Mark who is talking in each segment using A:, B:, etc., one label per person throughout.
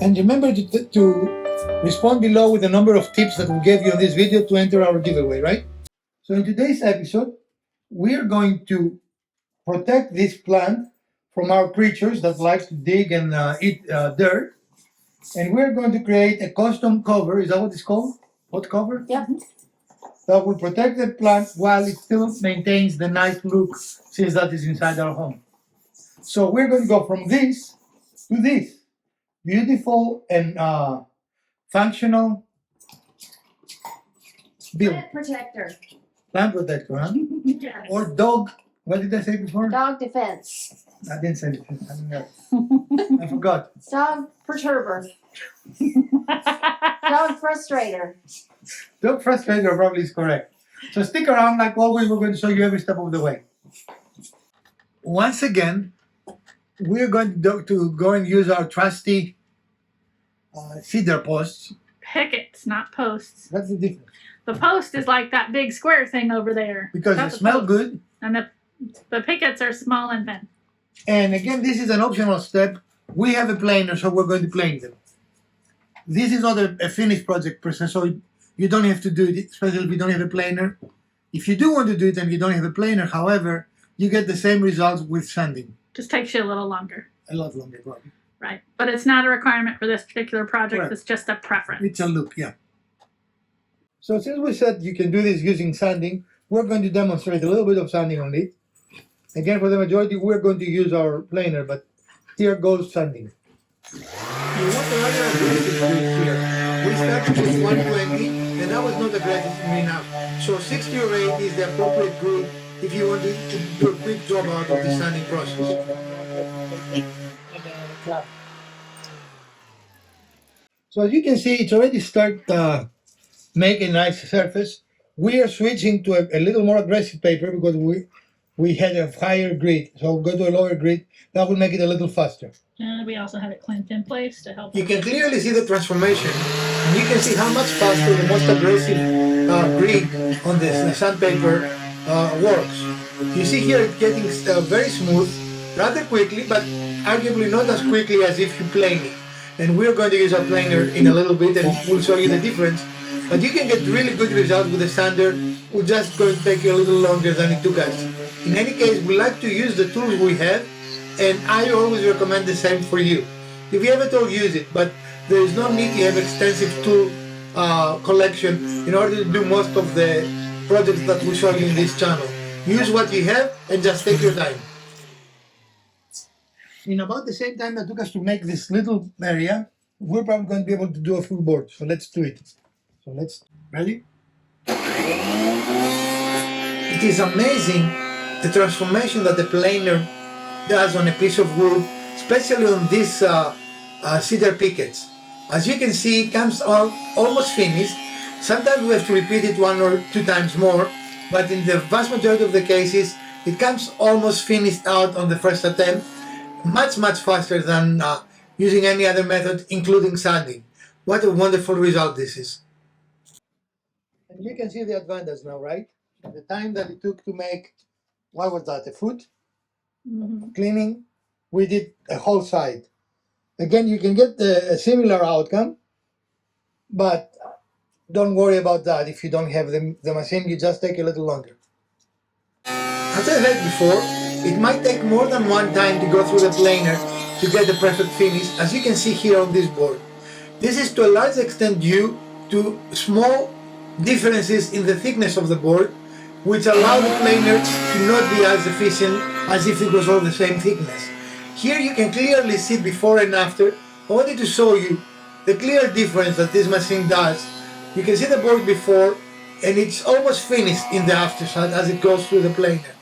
A: And remember to respond below with the number of tips that we gave you in this video to enter our giveaway, right? So in today's episode, we're going to protect this plant from our creatures that like to dig and eat dirt. And we're going to create a custom cover. Is that what it's called? What cover?
B: Yeah.
A: That will protect the plant while it still maintains the nice look since that is inside our home. So we're going to go from this to this. Beautiful and functional build.
B: Plant protector.
A: Plant protector, huh?
B: Yes.
A: Or dog. What did I say before?
B: Dog defense.
A: I didn't say it. I forgot.
B: Dog perturber. Dog frustrator.
A: Dog frustrator probably is correct. So stick around. Like always, we're going to show you every step of the way. Once again, we're going to go and use our trusty cedar posts.
C: Pickets, not posts.
A: That's the difference.
C: The post is like that big square thing over there.
A: Because
C: That's
A: they
C: a
A: smell
C: post.
A: good.
C: And the pickets are small and thin.
A: And again, this is an optional step. We have a planer, so we're going to plane them. This is not a finished project per se, so you don't have to do it, especially if you don't have a planer. If you do want to do it and you don't have a planer, however, you get the same results with sanding.
C: Just takes you a little longer.
A: A lot longer, probably.
C: Right. But it's not a requirement for this particular project.
A: Correct.
C: It's just a preference.
A: It's a look, yeah. So since we said you can do this using sanding, we're going to demonstrate a little bit of sanding on it. Again, for the majority, we're going to use our planer, but here goes sanding. You want the rather aggressive grid here. We started with 120, and that was not aggressive enough. So 60 or 80 is the appropriate grid if you want to do a quick job out of the sanding process. So as you can see, it's already started make a nice surface. We are switching to a little more aggressive paper because we had a higher grid. So go to a lower grid. That will make it a little faster.
C: And we also have it clamped in place to help.
A: You can clearly see the transformation. And you can see how much faster the most aggressive grid on the sandpaper works. You see here it's getting very smooth, rather quickly, but arguably not as quickly as if you plane it. And we're going to use our planer in a little bit and we'll show you the difference. But you can get really good results with the sander. We're just going to take you a little longer than it took us. In any case, we like to use the tools we have, and I always recommend the same for you. If you have a tool, use it, but there is no need to have extensive tool collection in order to do most of the projects that we show you in this channel. Use what you have and just take your time. In about the same time that took us to make this little area, we're probably going to be able to do a full board. So let's do it. So ready? It is amazing the transformation that the planer does on a piece of wood, especially on these cedar pickets. As you can see, it comes out almost finished. Sometimes we have to repeat it 1 or 2 times more, but in the vast majority of the cases, it comes almost finished out on the first attempt, much faster than using any other method, including sanding. What a wonderful result this is. And you can see the advantage now, right? The time that it took to make, what was that, a foot? Cleaning, we did a whole side. Again, you can get a similar outcome, but don't worry about that. If you don't have the machine, you just take a little longer. As I said before, it might take more than one time to go through the planer to get the perfect finish, as you can see here on this board. This is to a large extent due to small differences in the thickness of the board, which allow the planer to not be as efficient as if it was all the same thickness. Here you can clearly see before and after. I wanted to show you the clear difference that this machine does. You can see the board before, and it's almost finished in the after shot as it goes through the planer.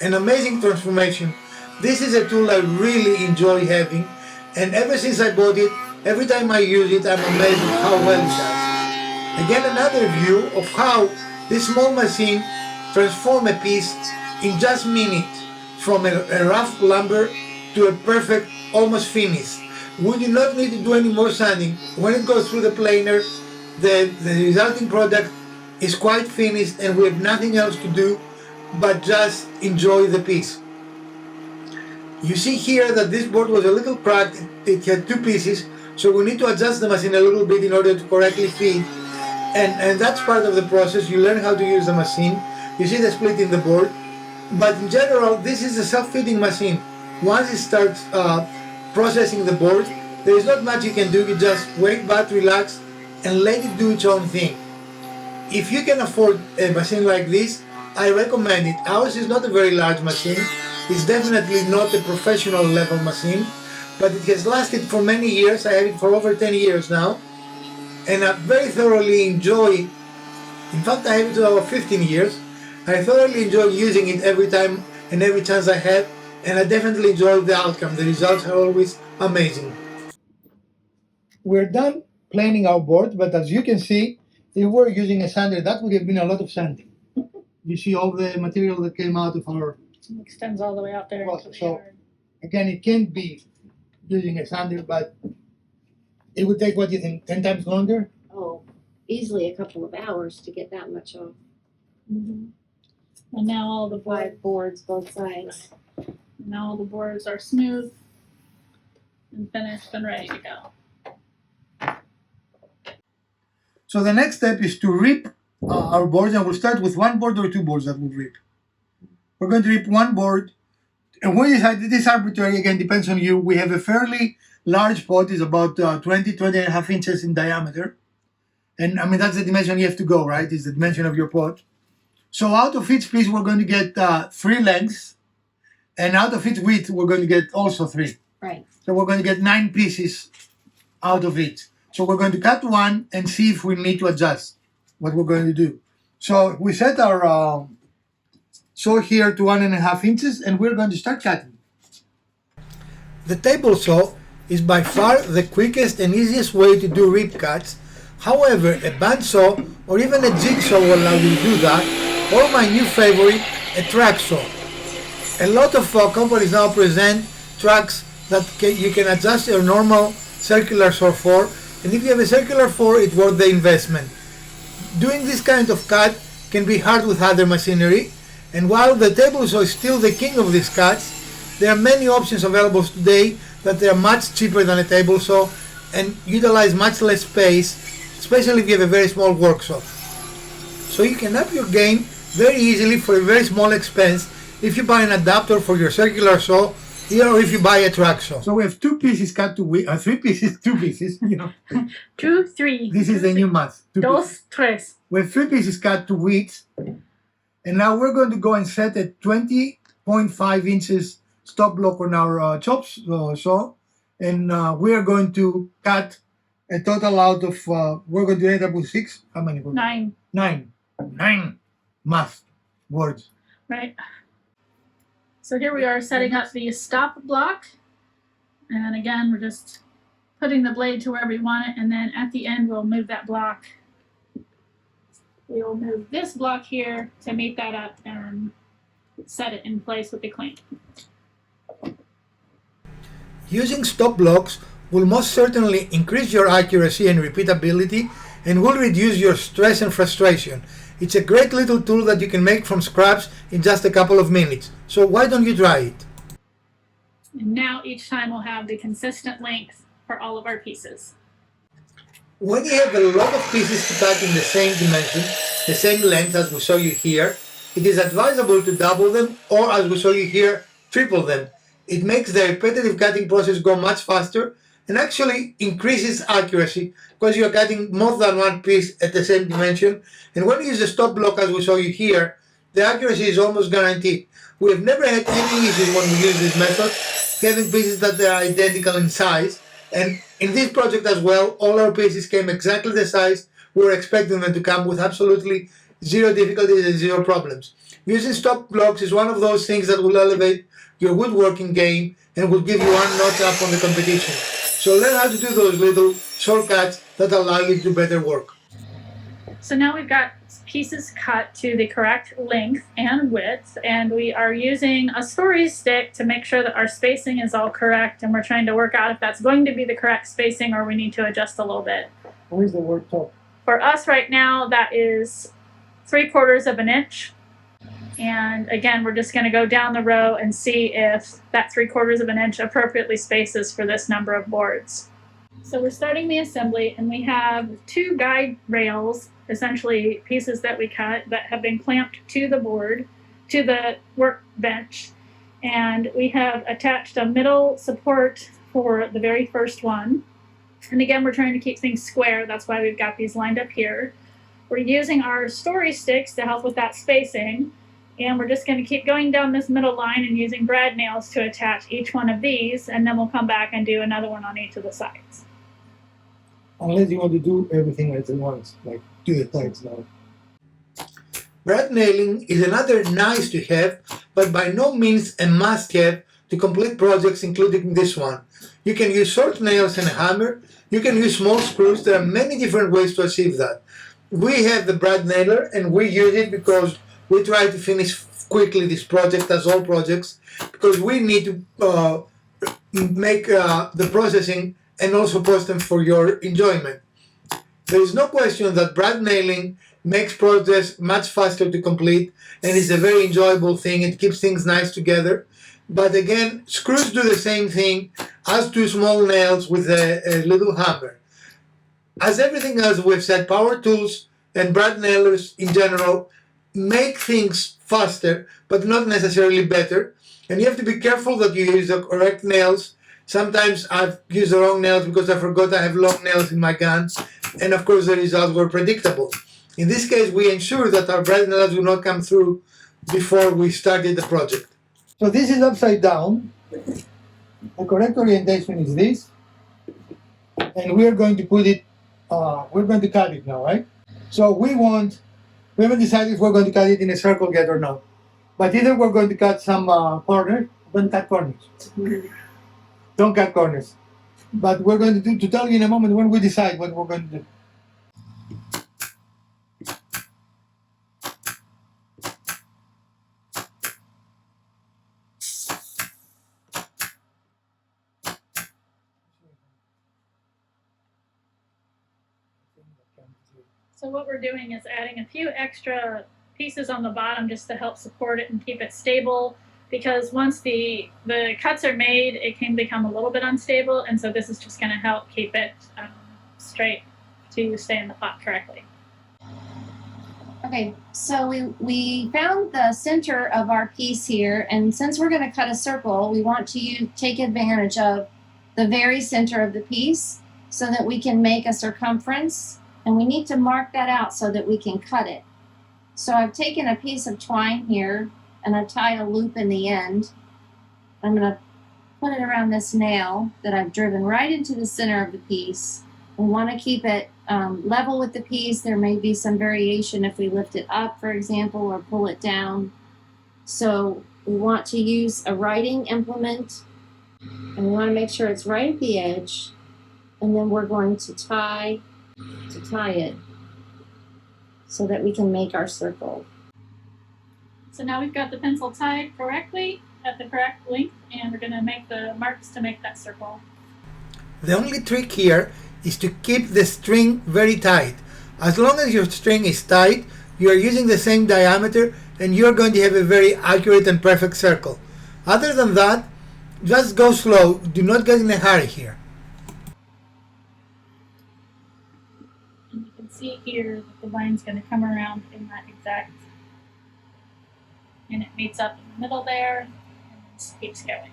A: An amazing transformation. This is a tool I really enjoy having, and ever since I bought it, Every time I use it, I'm amazed at how well it does. Again, another view of how this small machine transforms a piece in just minutes from a rough lumber to a perfect, almost finish. We do not need to do any more sanding. When it goes through the planer, the resulting product is quite finished and we have nothing else to do but just enjoy the piece. You see here that this board was a little cracked. It had two pieces, so we need to adjust the machine a little bit in order to correctly feed. And that's part of the process. You learn how to use the machine. You see the split in the board. But in general, this is a self-feeding machine. Once it starts processing the board, there is not much you can do. You just wait back, relax, and let it do its own thing. If you can afford a machine like this, I recommend it. Ours is not a very large machine. It's definitely not a professional level machine, but it has lasted for many years. I have it for over 10 years now, and I very thoroughly enjoy. In fact, I have it for over 15 years. I thoroughly enjoy using it every time and every chance I have, and I definitely enjoy the outcome. The results are always amazing. We're done planing our board, but as you can see, if we were using a sander, that would have been a lot of sanding. You see all the material that came out of our
C: It extends all the way out there into the
A: So-
C: yard.
A: again, it can't be using a sander, but it would take, what do you think, 10 times longer?
B: Oh, easily a couple of hours to get that much off.
C: And now all the boards,
B: 5 boards, both sides.
C: now all the boards are smooth and finished and ready to go.
A: So the next step is to rip our boards, and we'll start with one board or two boards that we'll rip. We're going to rip one board, and we decided this arbitrary, again, depends on you. We have a fairly large pot, it's about 20 and a half inches in diameter. And I mean, that's the dimension you have to go, right? It's the dimension of your pot. So out of each piece, we're going to get 3 lengths, and out of each width, we're going to get also 3.
B: Right.
A: So we're going to get 9 pieces out of it. So we're going to cut one and see if we need to adjust what we're going to do. So we set our saw here to 1.5 inches, and we're going to start cutting. The table saw is by far the quickest and easiest way to do rip cuts. However, a bandsaw or even a jigsaw will allow you to do that, or my new favorite, a track saw. A lot of companies now present tracks that you can adjust your normal circular saw for, and if you have a circular saw, it's worth the investment. Doing this kind of cut can be hard with other machinery, and while the table saw is still the king of these cuts, there are many options available today that they are much cheaper than a table saw and utilize much less space, especially if you have a very small workshop. So you can up your game very easily for a very small expense if you buy an adapter for your circular saw, or if you buy a track saw. So we have 2 pieces cut to width, 3 pieces, 2 pieces, you know.
C: 2, 3.
A: This is the new math. 2 pieces.
C: Dos, tres.
A: We have 3 pieces cut to width, and now we're going to go and set a 20.5 inches stop block on our saw, and we are going to cut a total out of, we're going to end up with 6, how many boards?
C: 9.
A: 9 math boards.
C: Right. So here we are setting up the stop block. And again, we're just putting the blade to wherever we want it. And then at the end, we'll move that block. We will move this block here to meet that up and set it in place with the clamp.
A: Using stop blocks will most certainly increase your accuracy and repeatability and will reduce your stress and frustration. It's a great little tool that you can make from scratch in just a couple of minutes. So why don't you try it?
C: And now each time we'll have the consistent length for all of our pieces.
A: When you have a lot of pieces to cut in the same dimension, the same length as we show you here, it is advisable to double them, or as we show you here, triple them. It makes the repetitive cutting process go much faster and actually increases accuracy because you're cutting more than one piece at the same dimension. And when you use the stop block as we show you here, the accuracy is almost guaranteed. We have never had any issues when we use this method, having pieces that are identical in size. And in this project as well, all our pieces came exactly the size we were expecting them to come, with absolutely zero difficulties and zero problems. Using stop blocks is one of those things that will elevate your woodworking game and will give you one notch up on the competition. So learn how to do those little shortcuts that allow you to do better work.
C: So now we've got pieces cut to the correct length and width, and we are using a story stick to make sure that our spacing is all correct, and we're trying to work out if that's going to be the correct spacing or we need to adjust a little bit.
A: Where's the word top?
C: For us right now, that is 3/4 of an inch. And again, we're just going to go down the row and see if that 3/4 of an inch appropriately spaces for this number of boards. So we're starting the assembly, and we have 2 guide rails, essentially pieces that we cut that have been clamped to the board, to the workbench. And we have attached a middle support for the very first one. And again, we're trying to keep things square. That's why we've got these lined up here. We're using our story sticks to help with that spacing. And we're just going to keep going down this middle line and using brad nails to attach each one of these. And then we'll come back and do another one on each of the sides.
D: Unless you want to do everything at once, like do the sides now.
A: Brad nailing is another nice to have, but by no means a must have to complete projects including this one. You can use short nails and a hammer. You can use small screws. There are many different ways to achieve that. We have the brad nailer and we use it because we try to finish quickly this project, as all projects, because we need to make the processing and also post them for your enjoyment. There is no question that brad nailing makes projects much faster to complete and is a very enjoyable thing. It keeps things nice together. But again, screws do the same thing as do small nails with a little hammer. As everything else we've said, power tools and brad nailers in general make things faster, but not necessarily better. And you have to be careful that you use the correct nails. Sometimes I've used the wrong nails because I forgot I have long nails in my gun, and of course the results were predictable. In this case, we ensure that our brad nails do not come through before we started the project.
D: So this is upside down. The correct orientation is this. And we're going to put it, we're going to cut it now, right? So we haven't decided if we're going to cut it in a circle yet or not. But either we're going to cut some corners, don't cut corners. Don't cut corners. But we're going to tell you in a moment when we decide what we're going to do.
C: So what we're doing is adding a few extra pieces on the bottom just to help support it and keep it stable, because once the cuts are made, it can become a little bit unstable, and so this is just going to help keep it straight to stay in the pot correctly.
B: Okay, so we found the center of our piece here, and since we're going to cut a circle, we want to take advantage of the very center of the piece so that we can make a circumference, and we need to mark that out so that we can cut it. So I've taken a piece of twine here and I've tied a loop in the end. I'm going to put it around this nail that I've driven right into the center of the piece. We want to keep it level with the piece. There may be some variation if we lift it up, for example, or pull it down. So we want to use a writing implement, and we want to make sure it's right at the edge, and then we're going to tie it so that we can make our circle.
C: So now we've got the pencil tied correctly at the correct length, and we're going to make the marks to make that circle.
A: The only trick here is to keep the string very tight. As long as your string is tight, you are using the same diameter and you're going to have a very accurate and perfect circle. Other than that, just go slow. Do not get in a hurry here.
C: And you can see here that the line's going to come around in that exact, and it meets up in the middle there, and just keeps going.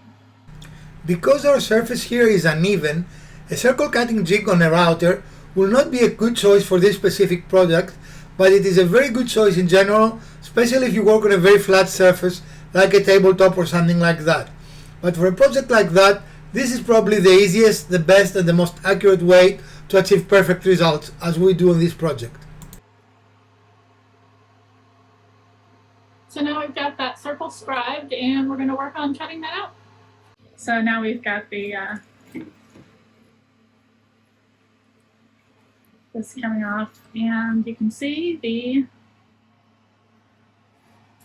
A: Because our surface here is uneven, a circle cutting jig on a router will not be a good choice for this specific product, but it is a very good choice in general, especially if you work on a very flat surface like a tabletop or something like that. But for a project like that, this is probably the easiest, the best, and the most accurate way to achieve perfect results, as we do on this project.
C: So now we've got that circle scribed, and we're going to work on cutting that out. So now we've got the this coming off, and you can see the,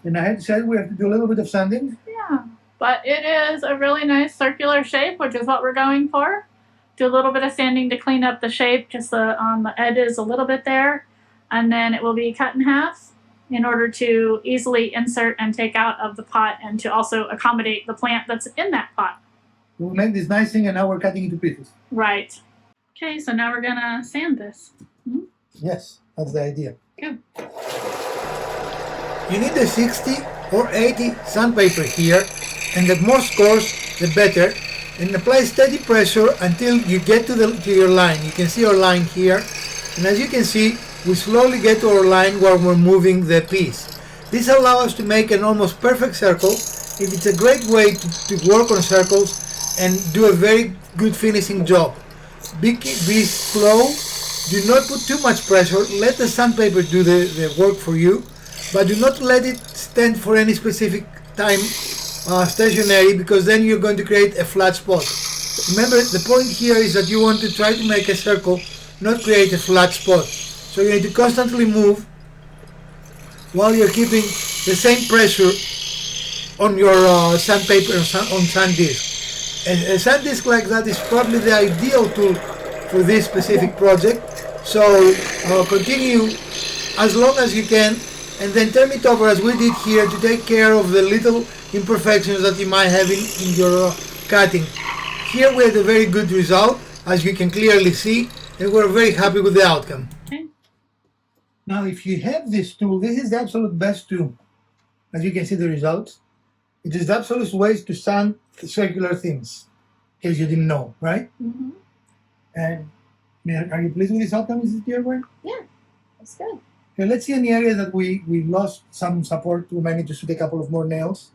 D: And I had said we have to do a little bit of sanding.
C: yeah, but it is a really nice circular shape, which is what we're going for. Do a little bit of sanding to clean up the shape, just on the edges a little bit there, and then it will be cut in half in order to easily insert and take out of the pot, and to also accommodate the plant that's in that pot.
D: We'll make this nice thing, and now we're cutting into pieces.
C: Right. Okay, so now we're gonna sand this.
D: Yes, that's the idea.
B: Good.
A: You need a 60 or 80 sandpaper here, and the more coarse the better, and apply steady pressure until you get to your line. You can see our line here, and as you can see, we slowly get to our line while we're moving the piece. This allows us to make an almost perfect circle. It's a great way to work on circles and do a very good finishing job. Be slow, do not put too much pressure, let the sandpaper do the work for you, but do not let it stand for any specific time stationary, because then you're going to create a flat spot. Remember, the point here is that you want to try to make a circle, not create a flat spot. So you need to constantly move while you're keeping the same pressure on your sandpaper on SanDisk. A SanDisk like that is probably the ideal tool for this specific project. So continue as long as you can, and then turn it over as we did here to take care of the little imperfections that you might have in your cutting. Here we had a very good result, as you can clearly see, and we're very happy with the outcome.
D: Now, if you have this tool, this is the absolute best tool. As you can see the results. It is the absolute way to sand circular things, in case you didn't know, right?
B: Mm-hmm.
D: And are you pleased with this outcome, Mrs. Dearborn?
B: Yeah, that's good.
D: Okay, let's see any areas that we lost some support. We might need to shoot a couple of more nails.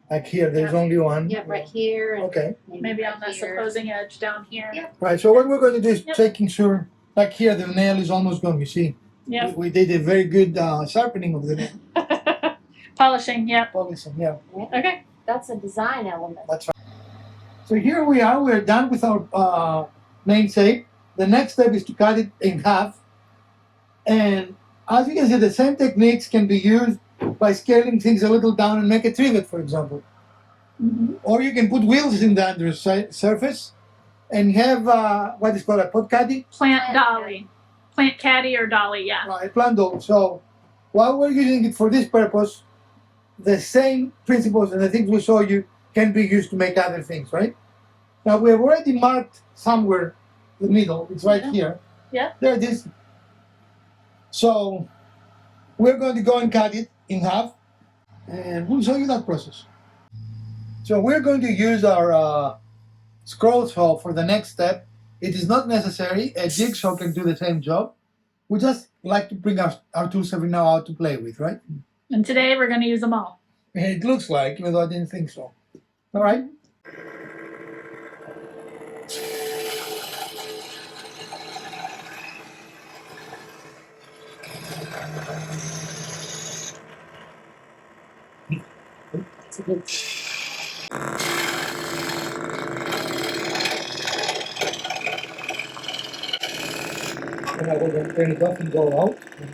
D: Like here, there's only one.
B: Yeah, right here. And
D: Okay.
C: Maybe
B: right
C: on this
B: here.
C: opposing edge down here.
B: Yep.
D: Right, so what we're going to do is
C: Yep.
D: making sure, like here, the nail is almost gone, you see.
C: Yep.
D: We did a very good sharpening of the nail.
C: Polishing, yep.
D: Polishing, yeah.
C: Okay.
B: That's a design element.
D: That's right. So here we are, we're done with our main shape. The next step is to cut it in half. And as you can see, the same techniques can be used by scaling things a little down and make a trivet, for example.
C: Mm-hmm.
D: Or you can put wheels in the under surface and have what is called a pot caddy,
C: Plant dolly. Plant caddy or dolly, yeah.
D: a plant doll. So while we're using it for this purpose, the same principles and the things we show you can be used to make other things, right? Now we have already marked somewhere the middle. It's right here.
C: Yeah.
D: There it is. So we're going to go and cut it in half, and we'll show you that process. So we're going to use our scroll saw for the next step. It is not necessary. A jigsaw can do the same job. We just like to bring our tools every now and out to play with, right?
C: And today we're going to use them all.
D: And it looks like, even though I didn't think so. All right. And I will then turn it off and go out. And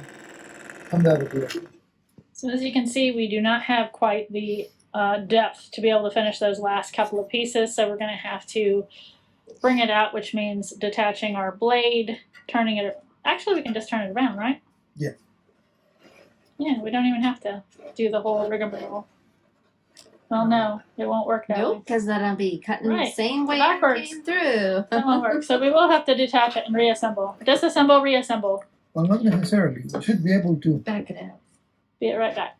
D: come down to here.
C: So as you can see, we do not have quite the depth to be able to finish those last couple of pieces, so we're going to have to bring it out, which means detaching our blade, turning it. Actually, we can just turn it around, right?
D: Yeah.
C: Yeah, we don't even have to do the whole rigmarole. Well, no, it won't work that way.
B: Nope, because then I'll be cutting the
C: Right,
B: same way
C: backwards.
B: I came through.
C: That won't work. So we will have to detach it and reassemble. Disassemble, reassemble.
D: Well, not necessarily. We should be able to.
B: Back it up.
C: Be right back.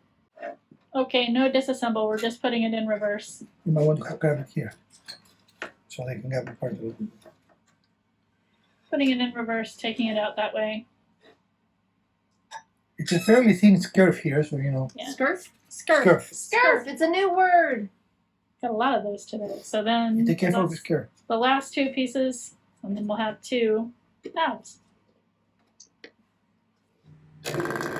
C: Okay, no disassemble. We're just putting it in reverse.
D: You might want to grab it here, so they can grab the part of it.
C: Putting it in reverse, taking it out that way.
D: It's a fairly thin scurf here, so you know.
C: Yeah.
B: Scurf?
D: Scurf.
B: Scurf. It's a new word.
C: Got a lot of those today. So then
D: Take care of the scurf.
C: the last two pieces, and then we'll have two valves.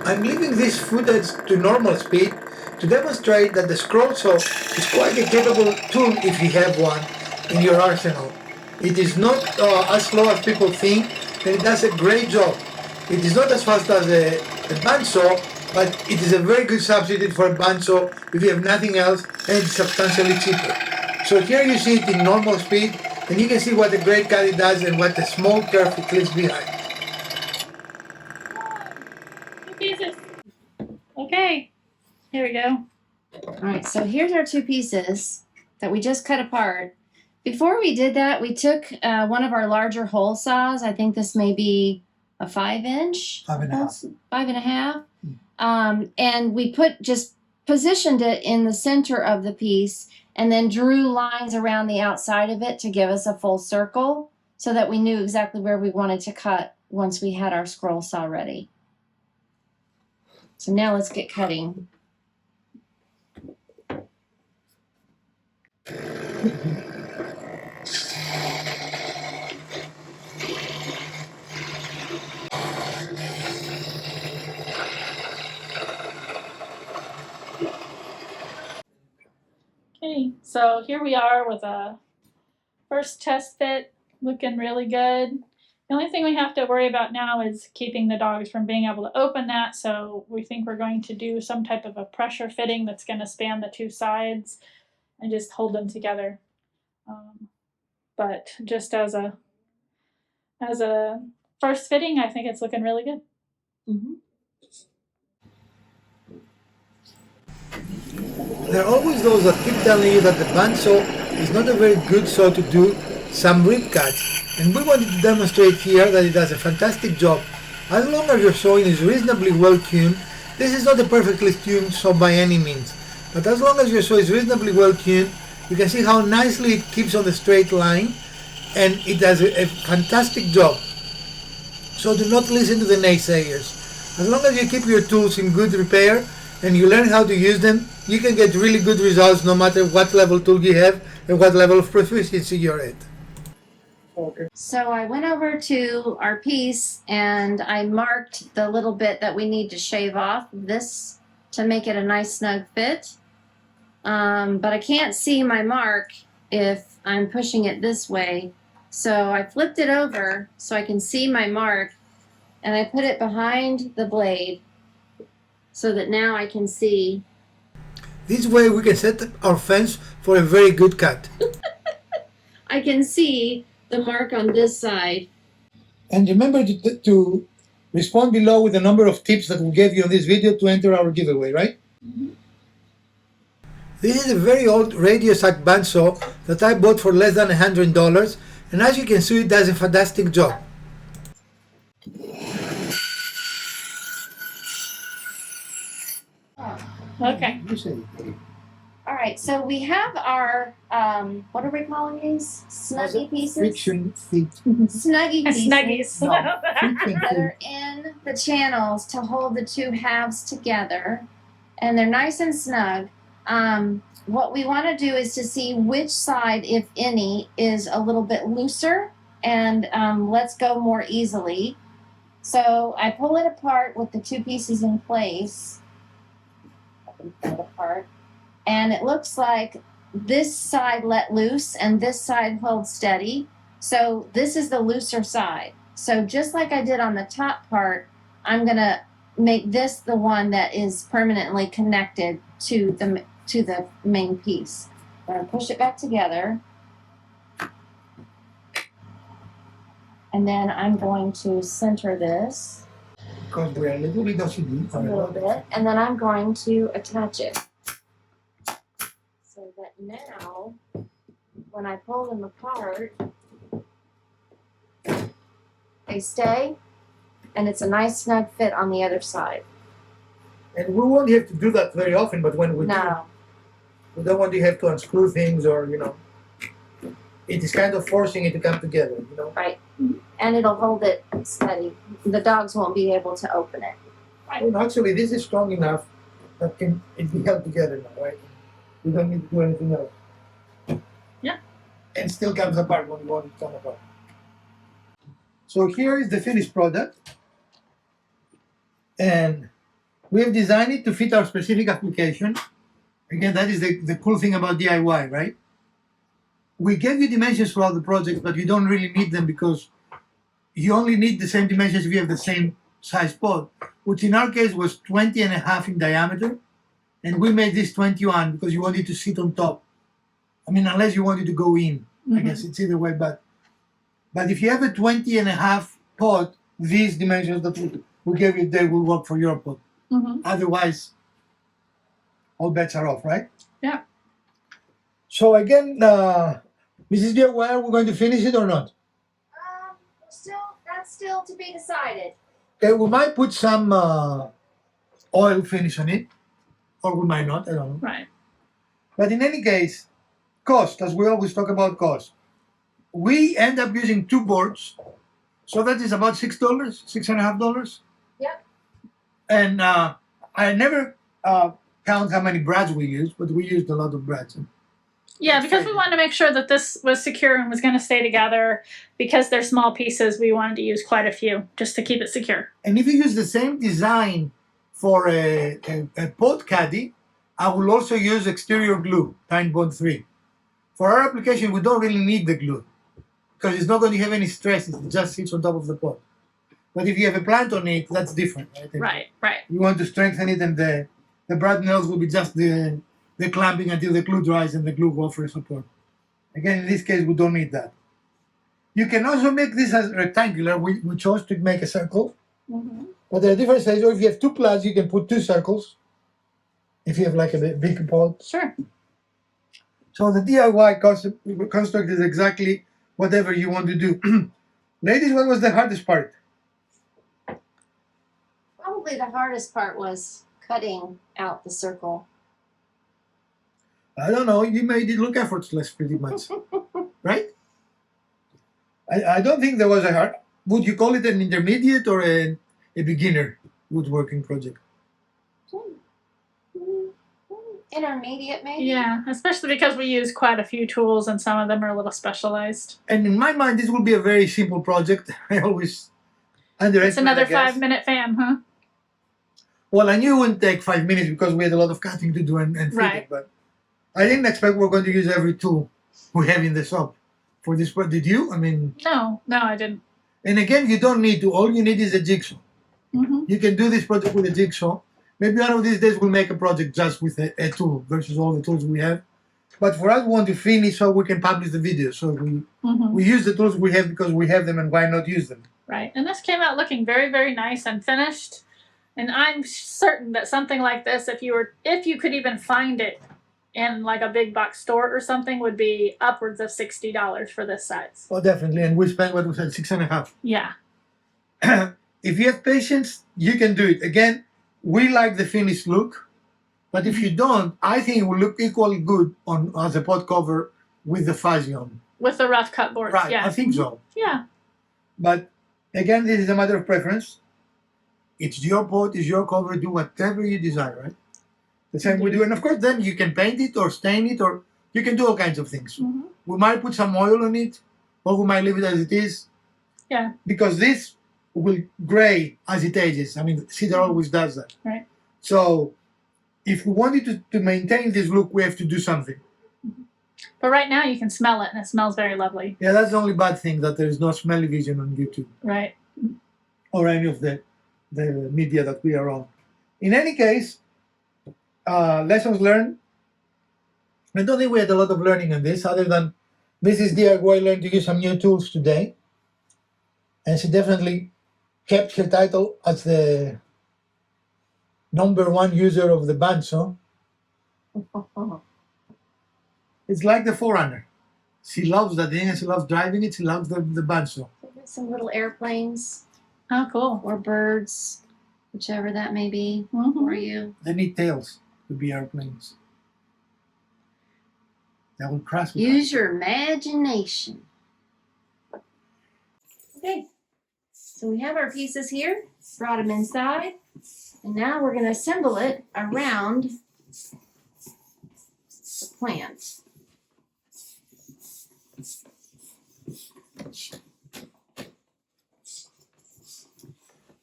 A: I'm leaving this footage to normal speed to demonstrate that the scroll saw is quite a capable tool if you have one in your arsenal. It is not as slow as people think, then it does a great job. It is not as fast as a bandsaw, but it is a very good substitute for a bandsaw if you have nothing else, and it's substantially cheaper. So here you see it in normal speed, and you can see what a great cut it does and what a small curve it leaves behind.
C: Two pieces. Okay, here we go.
B: All right, so here's our two pieces that we just cut apart. Before we did that, we took one of our larger hole saws. I think this may be a 5-inch.
D: 5.5.
B: 5.5. And we just positioned it in the center of the piece and then drew lines around the outside of it to give us a full circle so that we knew exactly where we wanted to cut once we had our scroll saw ready. So now let's get cutting.
C: Okay, so here we are with a first test fit, looking really good. The only thing we have to worry about now is keeping the dogs from being able to open that, so we think we're going to do some type of a pressure fitting that's going to span the two sides and just hold them together. But just as a first fitting, I think it's looking really good.
B: Mm-hmm.
A: There are always those that keep telling you that the bandsaw is not a very good saw to do some rib cuts, and we wanted to demonstrate here that it does a fantastic job. As long as your sawing is reasonably well tuned, this is not a perfectly tuned saw by any means, but as long as your saw is reasonably well tuned, you can see how nicely it keeps on the straight line, and it does a fantastic job. So do not listen to the naysayers. As long as you keep your tools in good repair and you learn how to use them, you can get really good results no matter what level tool you have and what level of proficiency you're at.
D: Okay.
B: So I went over to our piece and I marked the little bit that we need to shave off this to make it a nice snug fit. But I can't see my mark if I'm pushing it this way. So I flipped it over so I can see my mark, and I put it behind the blade so that now I can see.
A: This way we can set our fence for a very good cut.
B: I can see the mark on this side.
D: And remember to respond below with the number of tips that we gave you on this video to enter our giveaway, right?
A: This is a very old radio sack bandsaw that I bought for less than $100, and as you can see, it does a fantastic job.
C: Okay.
D: You say.
B: All right, so we have our, what are we calling these? Snuggie pieces?
D: Friction feet.
B: Snuggie pieces.
C: Snuggies.
D: No, friction
B: That
D: feet.
B: are in the channels to hold the two halves together, and they're nice and snug. What we want to do is to see which side, if any, is a little bit looser and lets go more easily. So I pull it apart with the two pieces in place. Pull it apart. And it looks like this side let loose and this side held steady. So this is the looser side. So just like I did on the top part, I'm going to make this the one that is permanently connected to the main piece. I'm going to push it back together. And then I'm going to center this
D: Because we're a little bit OCD.
B: a little bit. And then I'm going to attach it. So that now, when I pull them apart, they stay, and it's a nice snug fit on the other side.
D: And we won't have to do that very often, but when we do,
B: No.
D: we don't want to have to unscrew things or, it is kind of forcing it to come together,
B: Right. And it'll hold it steady. The dogs won't be able to open it.
D: Well, actually, this is strong enough that it be held together now, right? We don't need to do anything else.
C: Yeah.
D: And still comes apart when you want it to come apart. So here is the finished product. And we have designed it to fit our specific application. Again, that is the cool thing about DIY, right? We gave you dimensions for all the projects, but you don't really need them because you only need the same dimensions if you have the same size pot, which in our case was 20 and a half in diameter. And we made this 21 because you wanted to sit on top. I mean, unless you wanted to go in, I guess it's either way. But if you have a 20 and a half pot, these dimensions that we gave you, they will work for your pot. Otherwise, all bets are off, right?
C: Yeah.
D: So again, Mrs. Dear, are we going to finish it or not?
B: That's still to be decided.
D: Okay, we might put some oil finish on it, or we might not, I don't know.
C: Right.
D: But in any case, cost, as we always talk about cost. We end up using 2 boards, so that is about $6, $6.50.
B: Yep.
D: And I never count how many brads we used, but we used a lot of brads.
C: Yeah, because we wanted to make sure that this was secure and was going to stay together. Because they're small pieces, we wanted to use quite a few just to keep it secure.
D: And if you use the same design for a pot caddy, I will also use exterior glue, Pine Bond 3. For our application, we don't really need the glue because it's not going to have any stress. It just sits on top of the pot. But if you have a plant on it, that's different, right?
C: Right.
D: You want to strengthen it, and the brad nails will be just the clamping until the glue dries and the glue will for support. Again, in this case, we don't need that. You can also make this as rectangular. We chose to make a circle. But there are different sizes. Or if you have 2 plants, you can put 2 circles. If you have like a big pot.
C: Sure.
D: So the DIY construct is exactly whatever you want to do. Ladies, what was the hardest part?
B: Probably the hardest part was cutting out the circle.
D: I don't know. You made it look effortless pretty much. Right? I don't think there was a hard... Would you call it an intermediate or a beginner woodworking project?
B: Intermediate, maybe?
C: Yeah, especially because we use quite a few tools and some of them are a little specialized.
D: And in my mind, this will be a very simple project. I always underestimate.
C: It's another 5-minute fan, huh?
D: Well, I knew it wouldn't take 5 minutes because we had a lot of cutting to do and fitting,
C: Right.
D: but I didn't expect we're going to use every tool we have in the shop for this project. Did you? I mean...
C: No, I didn't.
D: And again, you don't need to. All you need is a jigsaw. You can do this project with a jigsaw. Maybe one of these days we'll make a project just with a tool versus all the tools we have. But for us, we want to finish so we can publish the video. So we use the tools we have because we have them, and why not use them?
C: Right. And this came out looking very, very nice and finished. And I'm certain that something like this, if you could even find it in like a big box store or something, would be upwards of $60 for this size.
D: Oh, definitely. And we spent what we said, $6.50.
C: Yeah.
D: If you have patience, you can do it. Again, we like the finished look, but if you don't, I think it will look equally good on as a pot cover with the fuzzy on.
C: With the rough cut boards.
D: Right,
C: Yeah.
D: I think so.
C: Yeah.
D: But again, this is a matter of preference. It's your pot, it's your cover, do whatever you desire, right? The same we do. And of course, then you can paint it or stain it, or you can do all kinds of things. We might put some oil on it, or we might leave it as it is.
C: Yeah.
D: Because this will gray as it ages. I mean, cedar always does that.
C: Right.
D: So if we wanted to maintain this look, we have to do something.
C: But right now you can smell it, and it smells very lovely.
D: Yeah, that's the only bad thing, that there is no smelly vision on YouTube.
C: Right.
D: Or any of the media that we are on. In any case, lessons learned. I don't think we had a lot of learning on this, other than Mrs. DIY learned to use some new tools today. And she definitely kept her title as the #1 user of the bandsaw. It's like the Forerunner. She loves that thing, and she loves driving it. She loves the bandsaw.
B: Some little airplanes
C: Oh, cool.
B: or birds, whichever that may be for you.
D: They need tails to be airplanes. That will crash with
B: Use your imagination. Okay, so we have our pieces here, brought them inside, and now we're going to assemble it around the plant.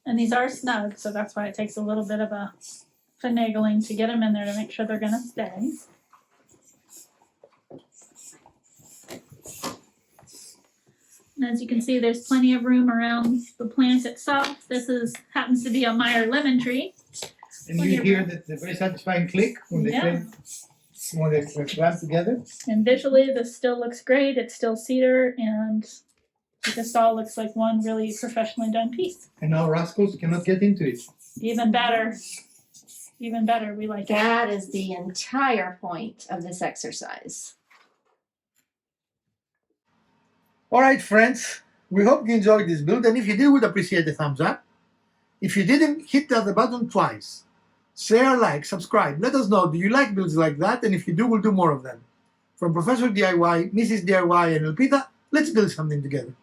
C: And these are snug, so that's why it takes a little bit of a finagling to get them in there to make sure they're going to stay. And as you can see, there's plenty of room around the plant itself. This happens to be a Meyer lemon tree.
D: And you hear the very satisfying click when they clamp together.
C: And visually, this still looks great. It's still cedar, and it just all looks like one really professionally done piece.
D: And now rascals cannot get into it.
C: Even better. Even better. We like
B: That is the entire point of this exercise.
D: All right, friends. We hope you enjoyed this build, and if you did, we'd appreciate a thumbs up. If you didn't, hit the other button twice. Share, like, subscribe. Let us know, do you like builds like that? And if you do, we'll do more of them. From Professor DIY, Mrs. DIY, and Elpida, let's build something together.